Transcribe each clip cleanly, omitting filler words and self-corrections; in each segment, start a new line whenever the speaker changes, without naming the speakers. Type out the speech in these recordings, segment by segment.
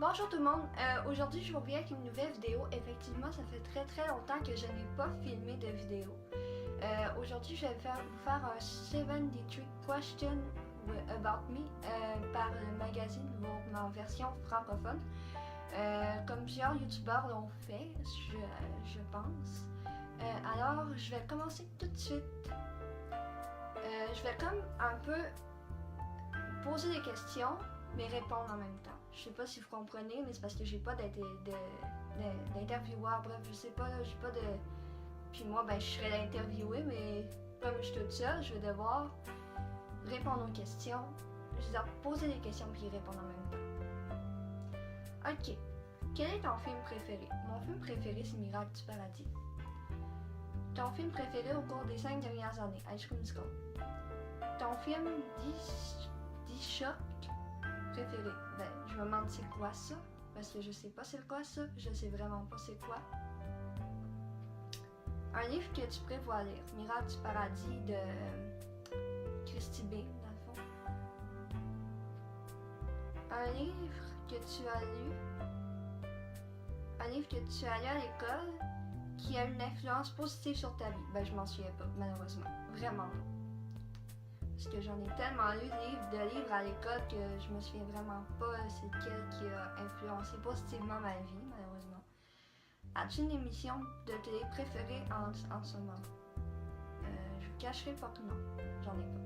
Bonjour tout le monde, aujourd'hui je vous reviens avec une nouvelle vidéo. Effectivement, ça fait très longtemps que je n'ai pas filmé de vidéo. Aujourd'hui je vais vous faire un 73 Questions About Me par le magazine Vogue, en version francophone. Comme plusieurs youtubeurs l'ont fait, je pense. Alors je vais commencer tout de suite. Je vais comme un peu poser des questions mais répondre en même temps. Je sais pas si vous comprenez, mais c'est parce que j'ai pas d'intervieweur. Bref, je sais pas, j'ai pas de. Puis moi, ben, je serais l'interviewé, mais comme je suis toute seule, je vais devoir répondre aux questions. Je veux dire, poser des questions puis répondre en même temps. Ok. Quel est ton film préféré? Mon film préféré, c'est Miracle du Paradis. Ton film préféré au cours des 5 dernières années? High School Musical. Ton film choc préféré? Ben, je me demande c'est quoi ça, parce que je sais pas c'est quoi ça, je sais vraiment pas c'est quoi. Un livre que tu prévois lire, Miracle du Paradis de Christy Beam, dans le fond. Un livre que tu as lu, à l'école qui a une influence positive sur ta vie. Ben, je m'en souviens pas, malheureusement, vraiment pas. Parce que j'en ai tellement lu de livres à l'école que je me souviens vraiment pas c'est lequel qui a influencé positivement ma vie, malheureusement. As-tu une émission de télé préférée en ce moment? Je vous cacherai pas que non, j'en ai pas.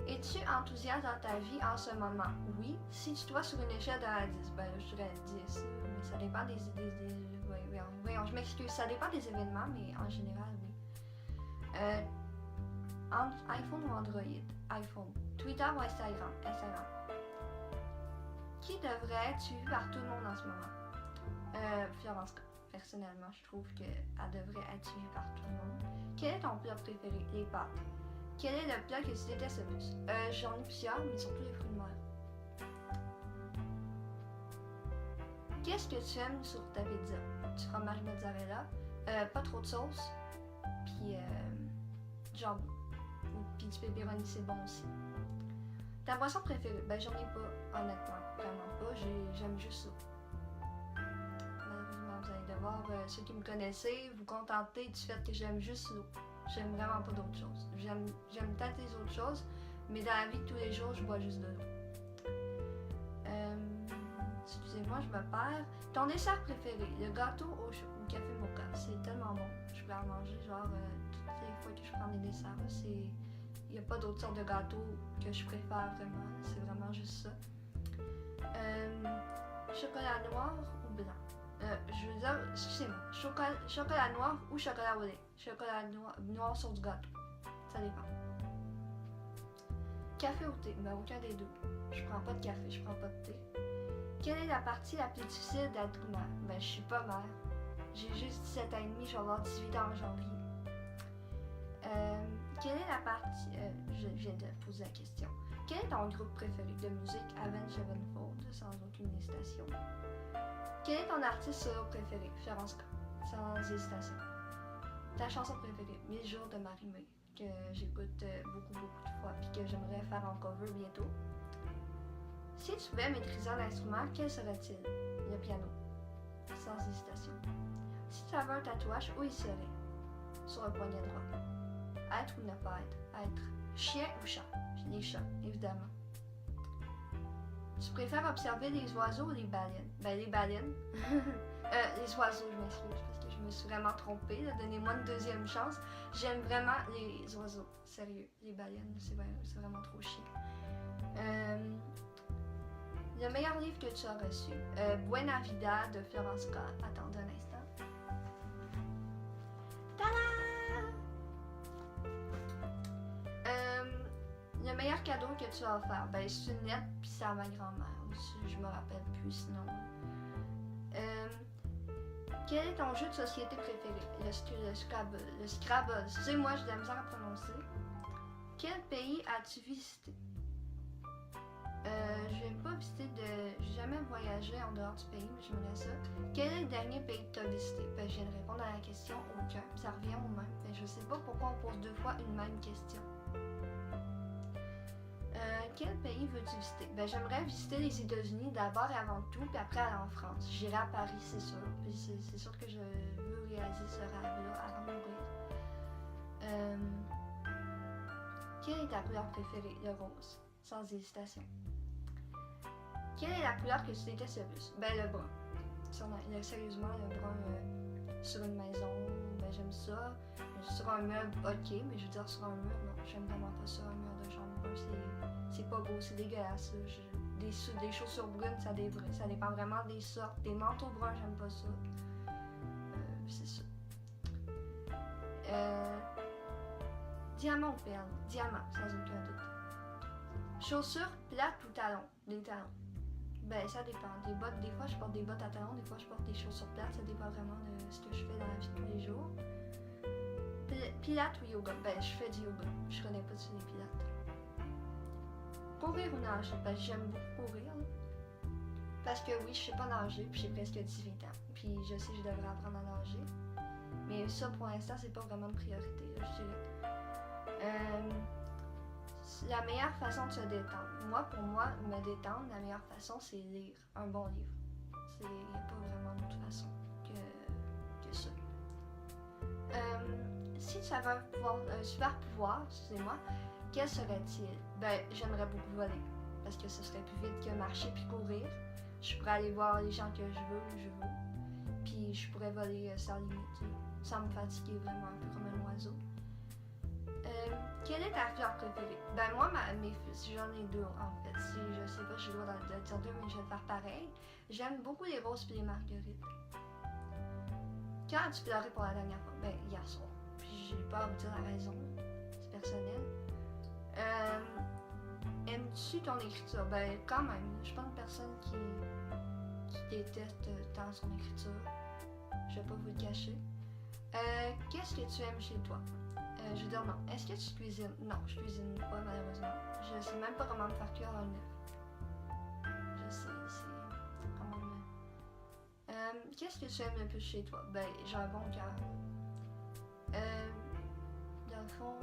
Es-tu enthousiaste dans ta vie en ce moment? Oui. Si tu dois sur une échelle de 1 à 10, ben je dirais 10, mais ça dépend voyons, je m'excuse, ça dépend des événements, mais en général, oui. iPhone ou Android? iPhone. Twitter ou Instagram? Instagram. Qui devrait être suivi par tout le monde en ce moment? Florence, personnellement, je trouve qu'elle devrait être suivie par tout le monde. Quel est ton plat préféré? Les pâtes. Quel est le plat que tu détestes le plus? J'en ai plusieurs, mais surtout les fruits de mer. Qu'est-ce que tu aimes sur ta pizza? Du fromage mozzarella, pas trop de sauce, puis jambon. Puis du pepperoni, c'est bon aussi. Ta boisson préférée? Ben, j'en ai pas, honnêtement. Vraiment pas. J'aime juste ça. Malheureusement, vous allez devoir, ceux qui me connaissez, vous contenter du fait que j'aime juste l'eau. J'aime vraiment pas d'autres choses. J'aime peut-être les autres choses, mais dans la vie de tous les jours, je bois juste de l'eau. Excusez-moi, je me perds. Ton dessert préféré? Le gâteau au café mocha. C'est tellement bon. Je peux en manger, genre, toutes les fois que je prends des desserts, c'est... Il n'y a pas d'autres sortes de gâteaux que je préfère vraiment, c'est vraiment juste ça. Chocolat noir ou blanc? Je veux dire, excusez-moi, chocolat noir ou chocolat au lait? Chocolat noir sur du gâteau, ça dépend. Café ou thé? Ben aucun des deux. Je prends pas de café, je prends pas de thé. Quelle est la partie la plus difficile d'être mère? Ben je suis pas mère. J'ai juste 17 ans et demi, je vais avoir 18 ans en janvier. Quelle est la partie... je viens de poser la question. Quel est ton groupe préféré de musique? Avenged Sevenfold, sans aucune hésitation. Quel est ton artiste solo préféré? Florence, sans hésitation. Ta chanson préférée? 1000 jours de Marie-May, que j'écoute beaucoup de fois puis que j'aimerais faire en cover bientôt. Si tu pouvais maîtriser un instrument, quel serait-il? Le piano, sans hésitation. Si tu avais un tatouage, où il serait? Sur le poignet droit. Être ou ne pas être? Être. Chien ou chat? Les chats, évidemment. Tu préfères observer les oiseaux ou les baleines? Ben, les baleines. Les oiseaux, je m'excuse, parce que je me suis vraiment trompée. Donnez-moi une deuxième chance. J'aime vraiment les oiseaux. Sérieux, les baleines, c'est vraiment trop chiant. Le meilleur livre que tu as reçu? Buena Vida de Florence K. Attendez un instant. Le meilleur cadeau que tu as offert? Ben, c'est une lettre, puis c'est à ma grand-mère. Je me rappelle plus, sinon. Quel est ton jeu de société préféré? Le Scrabble. Le Scrabble. Excusez-moi, j'ai de la misère à prononcer. Quel pays as-tu visité? Je n'ai pas visité j'ai jamais voyagé en dehors du pays, mais j'aimerais ça. Quel est le dernier pays que tu as visité? Ben, je viens de répondre à la question aucun. Ça revient au même. Mais je sais pas pourquoi on pose deux fois une même question. Quel pays veux-tu visiter? Ben, j'aimerais visiter les États-Unis d'abord et avant tout, puis après aller en France. J'irai à Paris, c'est sûr. Puis c'est sûr que je veux réaliser ce rêve-là avant de mourir. Quelle est ta couleur préférée? Le rose, sans hésitation. Quelle est la couleur que tu détestes le plus? Ben, le brun. Sérieusement, le brun sur une maison, ben j'aime ça. Sur un meuble, ok, mais je veux dire sur un mur, non, j'aime vraiment pas ça, un mur de chambre brun, c'est pas beau, c'est dégueulasse. Des chaussures brunes, ça dépend vraiment des sortes. Des manteaux bruns, j'aime pas ça. C'est ça. Diamant ou perle? Diamant, sans aucun doute. Chaussures plates ou talons? Des talons. Ben, ça dépend. Des bottes, des fois je porte des bottes à talons, des fois je porte des chaussures plates, ça dépend vraiment de ce que je fais dans la vie de tous les jours. Pilates ou yoga? Ben, je fais du yoga. Je connais pas les pilates. Courir ou nager? Ben, j'aime beaucoup courir. Là. Parce que oui, je sais pas nager, puis j'ai presque 18 ans. Puis je sais que je devrais apprendre à nager. Mais ça, pour l'instant, c'est pas vraiment une priorité, là, je dirais. La meilleure façon de se détendre. Pour moi, me détendre, la meilleure façon, c'est lire un bon livre. Il n'y a pas vraiment d'autre façon que ça. Si tu avais un super pouvoir, excusez-moi, quel serait-il? Ben, j'aimerais beaucoup voler. Parce que ce serait plus vite que marcher puis courir. Je pourrais aller voir les gens que je veux où je veux. Puis je pourrais voler sans limite, sans me fatiguer vraiment, un peu comme un oiseau. Quelle est ta fleur préférée? Ben moi, mes fils, j'en ai deux en fait. Si je sais pas, j'ai le droit de dire deux, mais je vais faire pareil. J'aime beaucoup les roses et les marguerites. Quand as-tu pleuré pour la dernière fois? Ben, hier soir. Puis j'ai pas à vous dire la raison, c'est personnel. Aimes-tu ton écriture? Ben, quand même. Je suis pas une personne qui déteste tant son écriture. Je vais pas vous le cacher. Qu'est-ce que tu aimes chez toi? Je veux dire non. Est-ce que tu cuisines? Non, je cuisine pas malheureusement. Je sais même pas comment me faire cuire un œuf. Je sais, c'est quand même... Qu'est-ce que tu aimes le plus chez toi? Ben, j'ai un bon cœur. Dans le fond,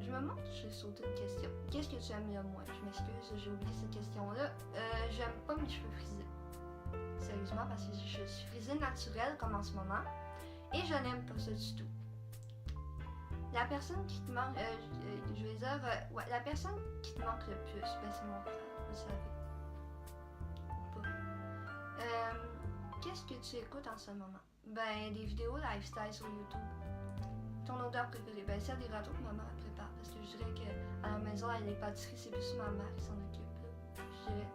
je me demande si j'ai sauté une question. Qu'est-ce que tu aimes le moins? Je m'excuse, j'ai oublié cette question-là. J'aime pas mes cheveux frisés. Sérieusement, parce que je suis frisée naturelle comme en ce moment. Et je n'aime pas ça du tout. La personne qui te manque, je vais dire, ouais, la personne qui te manque le plus, ben c'est mon frère, vous savez. Ou pas. Qu'est-ce que tu écoutes en ce moment? Ben, des vidéos lifestyle sur YouTube. Ton odeur préférée? Ben, celle des râteaux que ma mère prépare. Parce que je dirais qu'à la maison, les pâtisseries, c'est plus ma mère qui s'en occupe. Là. Je dirais.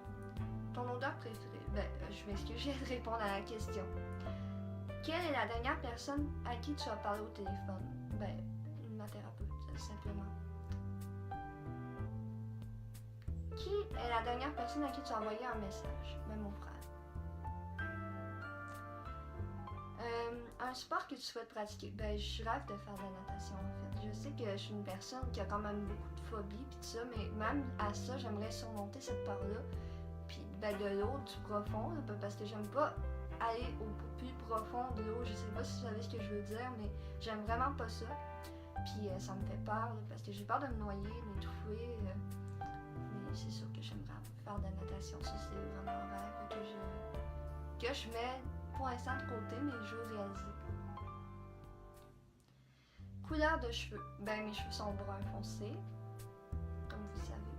Ton odeur préférée? Ben, je m'excuse, je viens de répondre à la question. Quelle est la dernière personne à qui tu as parlé au téléphone? Ben, ma thérapeute, simplement. Qui est la dernière personne à qui tu as envoyé un message? Ben, mon frère. Un sport que tu souhaites pratiquer? Ben, je rêve de faire de la natation, en fait. Je sais que je suis une personne qui a quand même beaucoup de phobies pis tout ça, mais même à ça, j'aimerais surmonter cette part-là. Puis, ben, de l'eau, du profond, là, parce que j'aime pas aller au plus profond de l'eau. Je sais pas si vous savez ce que je veux dire, mais j'aime vraiment pas ça. Puis ça me fait peur, là, parce que j'ai peur de me noyer, de m'étouffer. Mais c'est sûr que j'aimerais faire de la natation. Ça, c'est vraiment un rêve que je mets pour l'instant de côté, mais je veux réaliser. Couleur de cheveux. Ben, mes cheveux sont brun foncé, comme vous savez.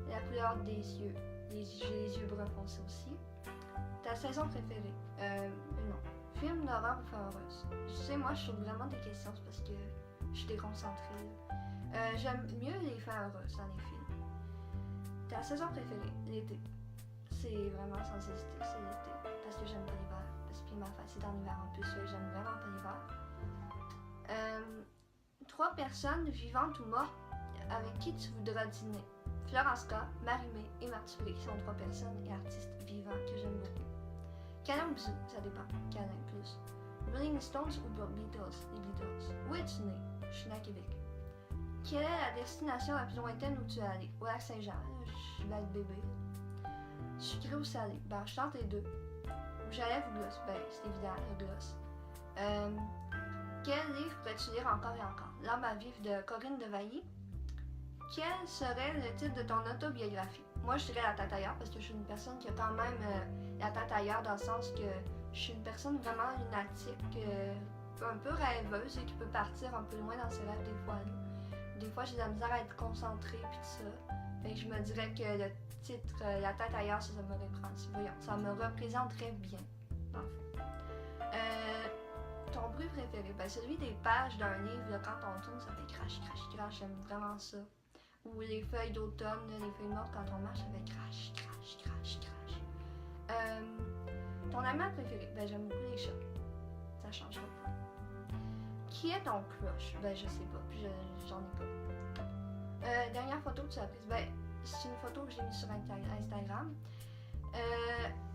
La couleur des yeux. J'ai les yeux brun foncé aussi. Ta saison préférée? Non. Film d'horreur ou fin heureuse? Tu sais, moi, je trouve vraiment des questions, c'est parce que je suis déconcentrée. J'aime mieux les fins heureuses dans les films. Ta saison préférée? L'été. C'est vraiment sans hésiter, c'est l'été. Parce que j'aime pas l'hiver. Parce que ma face est en hiver en plus, j'aime vraiment pas l'hiver. 3 personnes vivantes ou mortes avec qui tu voudras dîner? Florence K, Marie-Mé et Marty Fleury sont 3 personnes et artistes vivants que j'aime beaucoup. Câlin ou bisou, ça dépend. Câlin plus. Rolling Stones ou Beatles? Les Beatles. Où es-tu né? Je suis né à Québec. Quelle est la destination la plus lointaine où tu es allé? Au lac Saint-Jean, je vais être bébé. Sucré ou salé? Ben, je tente les deux. Rouge à lèvres ou gloss? Ben, c'est évident, le gloss. Quel livre pourrais-tu lire encore et encore? L'Arme à vivre de Corinne Devailly. quel serait le titre de ton autobiographie? Moi, je dirais La tête ailleurs parce que je suis une personne qui a quand même la tête ailleurs dans le sens que je suis une personne vraiment lunatique, un peu rêveuse et qui peut partir un peu loin dans ses rêves des fois. Là. Des fois, j'ai de la misère à être concentrée puis tout ça. Fait que je me dirais que le titre La tête ailleurs, ça me représente. Ça me représenterait bien, dans le fond. Ton bruit préféré? Ben, celui des pages d'un livre, là, quand on tourne, ça fait crash, crash, crash. J'aime vraiment ça. Ou les feuilles d'automne, les feuilles mortes, quand on marche, ça fait crash, crash, crash, crash. Ton animal préféré? Ben, j'aime beaucoup les chats. Ça changera pas. Qui est ton crush? Ben, je sais pas. J'en ai pas. Dernière photo que tu as prise? Ben, c'est une photo que j'ai mise sur Instagram.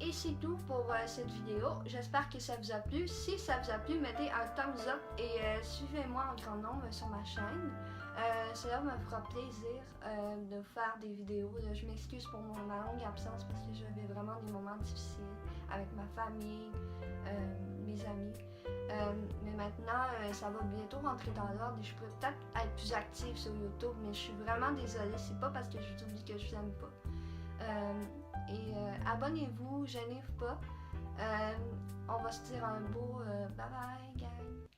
Et c'est tout pour cette vidéo. J'espère que ça vous a plu. Si ça vous a plu, mettez un thumbs up et suivez-moi en grand nombre sur ma chaîne. Cela me fera plaisir de faire des vidéos. Je m'excuse pour ma longue absence parce que j'avais vraiment des moments difficiles avec ma famille, mes amis. Mais maintenant, ça va bientôt rentrer dans l'ordre et je pourrais peut-être être plus active sur YouTube, mais je suis vraiment désolée. C'est pas parce que je vous dis que je vous aime pas. Abonnez-vous, gênez-vous pas. On va se dire un beau bye bye, gang.